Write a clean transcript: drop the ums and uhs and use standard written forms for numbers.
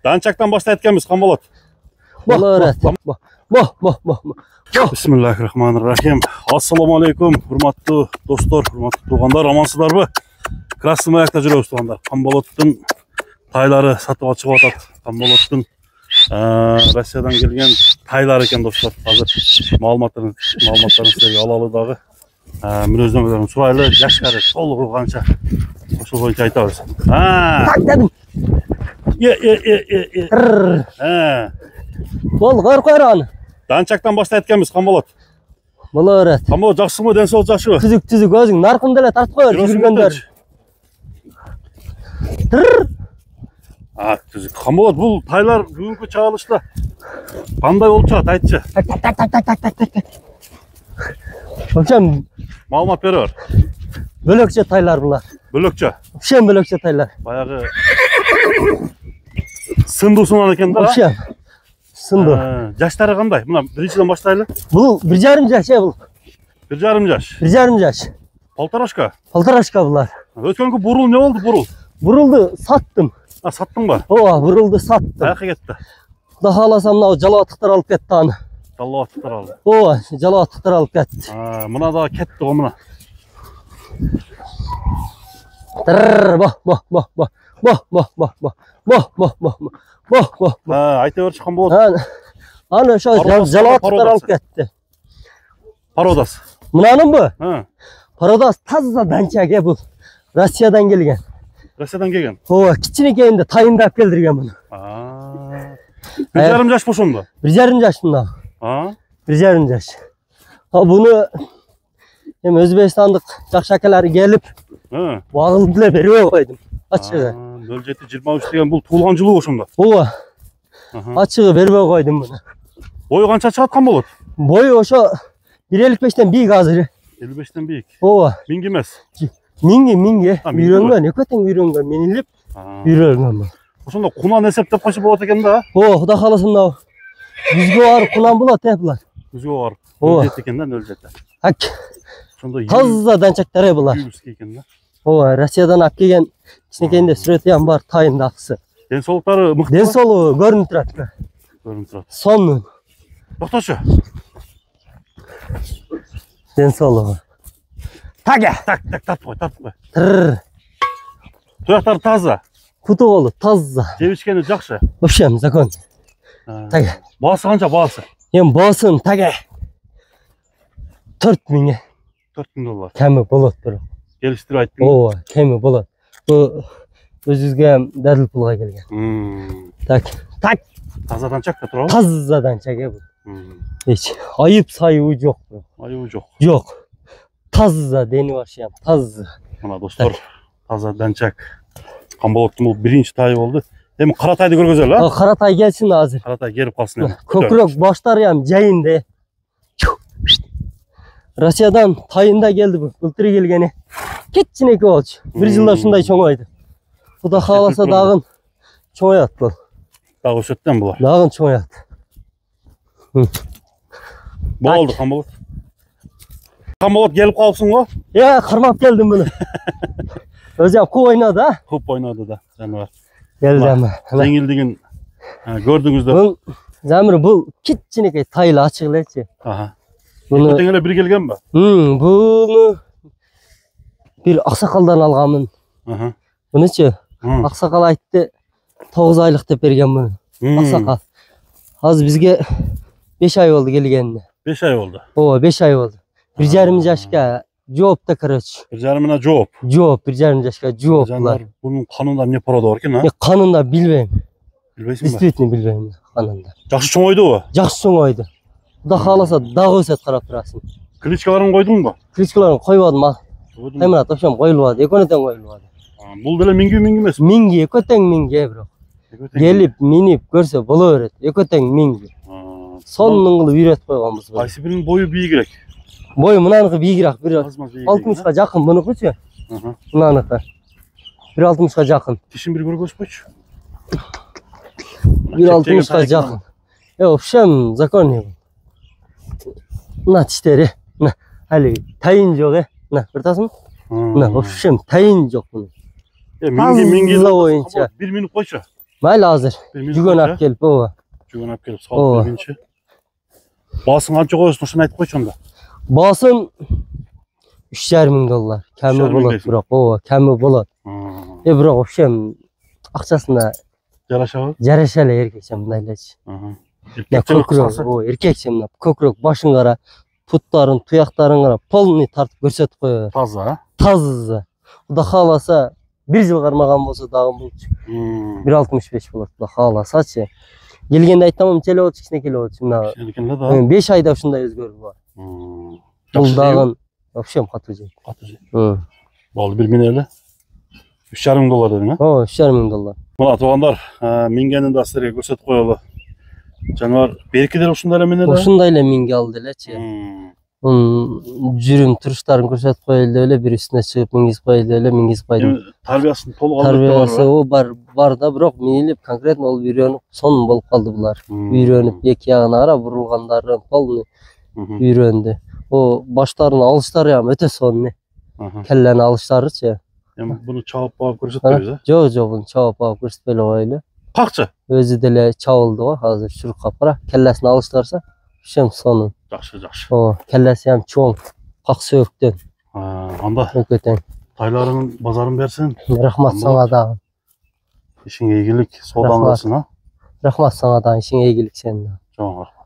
Danchaktan başta etkemiz Qambolot. Bismillahirrahmanirrahim. Assalamu alaikum. Hurmatlı dostlar, hurmatlı tuğanlar, amansızlarmı? Krasny Mayakta жүрөбүz туғандар. Qambolottun taylары сатып чыгып атат. Qambolottun Россиядан келген тайлар екен достар. Азыр маалыматтарын сіздерге алалы дагы. Мүнөздөмөлөрүн сурайлы, жашкары, толугу канча. Ошол боюнча айтабыз. Бол, қойыр аны. Danchaktan başta etkemiz Qambolot. Болор. Qambolot жақсымы, денсаулық жакшыбы? Түзүк, өзүң наркын деле тартып коер, жүргөндөр. Түзүк. Qambolot, бул тайлар бүгүнкү чагылышта кандай болуп чыгат, айтчы. Ошом Маалымат бере бер. бөлөкчө тайлар булар. Бөлөкчө. Ошом бөлөкчө тайлар. Баягы сындуусунан экен да. Ошом. Сынды. Жаштары кандай? Мына биринчиден баштайлы. Бул 1,5 жаш бул. 1,5 жаш. 1,5 жаш. Полторашка. Полторашка булар. Өткөнкү бурул не болду, бурул? Бурулду саттым. Саттың ба? Ооба, бурулду саттым. Каяка кетти? Кудай кааласа мына жалааттыктар алып кетти аны. Жалааттыктар алды. Ооба, жалааттыктар алып кетти. Мына да кетти го мына. Айта берчи Qambolot. Аны ошо жалааттыктар алып кетти. Пародас. Мынанынбы? Пародас таза данчак бул. Россиядан келген. Россиядан келген. Ооба, кичинекейинде тайындап келдирген муну. 1,5 жаш бошондо. 1,5 жаш мына. 1,5 жаш. Буну эми Өзбекстандык жакшы акалары келип, багылып деле бербей койдум. Ачыгы. 07-23 деген бул туулган жылуу ошондо. Ооба. Ачыгы бербей койдум муну. Бою канча чыгат Qambolot? Бою ошо 1,55тен бийик азыр. 55тен бийик. Ооба. Миңги эмес. Миңги. Үйрөнгөн, экөтең үйрөнгөн. Мен илип үйрөнгөн. Ошондо кунан эсептеп койсо болот экен да. Ооба, Кудай кааласа мына 100ге барып кунан болот булар. 100ге барып. Ооба. 07 экен да, 07. Ошондо таза данчактар булар. Экен да. Ооба, Россиядан алып келген кичинекейинде сүрөтү бар, тайындакысы. Денсаулыктары мыкты. Денсаулыгы көрүнүп турат. Көрүнүп турат. Сонун. Токточу. Денсаулыгы. Тартып кой. Туяктары таза. Куту болду, таза. Жебишкени жакшы. Вообще, закон. Баасы канча баасы? Эми баасын 4.000. 4.000 доллар. Кеми болот бирок. Келиштирип айттың. Ооба, кеми болот. Бу өзүбүзгө дадыл пулга келген. Таза данчак да туурабы? Таза данчак бул. Эч айып сайыбы жок. Айыбы жок. Жок. Таза дени башыям, таза. Мына достор, таза данчак. Qambolottun бул биринчи тайы болду. Эми кара тайды көргөзөлү, Кара тай келсин азыр. Кара тай келип калсын эми. Көкүрөк баштары ям жайында. Россиядан тайында келди бу. Былтыр келгени. Кичинекей болчу. Бир жылда ушундай чоңойду. Кудай кааласа дагы чоңоят бул. Дагы өсөттөн булар. Дагы чоңоят. Болду Qambolot. Qambolot келип калыпсың го? Кармап келдим муну. Өзү куп ойнады, Куп ойнады да, жаныбар. Келдим. Жеңилдигин көрдүңүздөр. Бул Замир бул кичинекей тайлы ачык элечи. Буну тең эле бир келгенби? Буну бир аксакалдан алганмын. Мунучу аксакал айтты 9 айлык деп берген муну. Аксакал. Азыр бизге 5 ай болду келгенине. 5 ай болду. Ооба, 5 ай болду. 1,5 жашка жоопту короче. 1,5 жооп. Жооп, 1,5 жашка жооп булар. Бунун канунда эмне парода бар экен, Мен канунда билбейм. Билбейсиңби? Действительно билбейм канунда. Жакшы чоңойдубу? Жакшы чоңойду. Кудай кааласа дагы өсөт карап турасың. Кличкаларын койдуңбу? Кличкаларын койбодум. Темират ошом коюлбады, экөөнөтөн коюлбады. Бул деле миңги эмес. Миңги, экөтең миңги бирок. Келип, минип көрсө боло берет. Экөтең миңги. Сонун кылып үйрөтүп койгонбуз. Кайсы биринин бою бийигирээк? Бою мынаныкы бийигирээк, 1,60га жакын мунукучу. Мынаныкы 1,60га жакын. Тишин бир көргөзбөчү. 1,60га жакын. Вообще законный. Мына тиштери. Мына али тайын жок, Мына көртасың? Мына вообще тайын жок мунун. Минги боюнча 1 минут койчу. Mayli hazır. Birimiz Jügön koysa. alып kelip ova. Jügön alып kelip Oo. salып berginçi. Basın kança koyuyorsun şunu aytıp koyçu onda. Basın 3,5 ming dollar. Kemi 3,5 ming bolat deysin. biroq. Ova, kemi bolat. Biroq вообще акчасына Yaraşağı. жараша эле эркекче мындайлачы. Erkekçe kısası. Көкүрөк, эркекче мына көкүрөк башын кара, puttарын, туяктарын кара, полный тартып көрсөтүп коёбер. Таза. Таза. Кудай кааласа 1 жыл кармаган болсо дагы болчу. 1,65 болот. Кудай кааласачы. Келгенде айтамам теле болчу, кичинекей болчу мына. Erkekinde da. 5 айда ушундай өзгөрүү бар. Бул дагы вообще катуу жей. Katı şey. Baldı bir mineli. 3,5 ming dolar dedin ha? О, 3,5 миң доллар. Mına tuğanlar mingenin de sizlerge gösterip koyalı. Canvar berkiler uşunlar emine de. Ушундай эле миңге алды элечи. Жүрүм туруштарын көрсөтүп коелу деп эле бир үстүнө чыгып мингизип коелу деп эле мингизип койдум. Tarbiyasını толук aldı Тарбиясы о бар да, бирок мейилип конкретно ол үйрөнүп сонун болуп калды булар. Үйрөнүп эки ягына кара бурулгандары полный үйрөндү. О баштарын алыштары ям өтө сонун. Келлени алыштарычы. Bunu çalıp bağıp görüşetmiyoruz ha? Жок, буну чабып алып көрсөтпөй эле коелу. Kakçı? Өзү деле чабылды го азыр чурукка кара. Келлесин алыштарса, ушем сонун. Жақшы. О, келлеси ham чоң. Как сөөктөн. Анда Өкөтөң. taylarının bazarın versin. Рахмат сага дагы. İşin iyilik, soğudan Rahmat. versin ha? Рахмат сага дагы, ишиңе ийгилик сенин. Çok rahmat.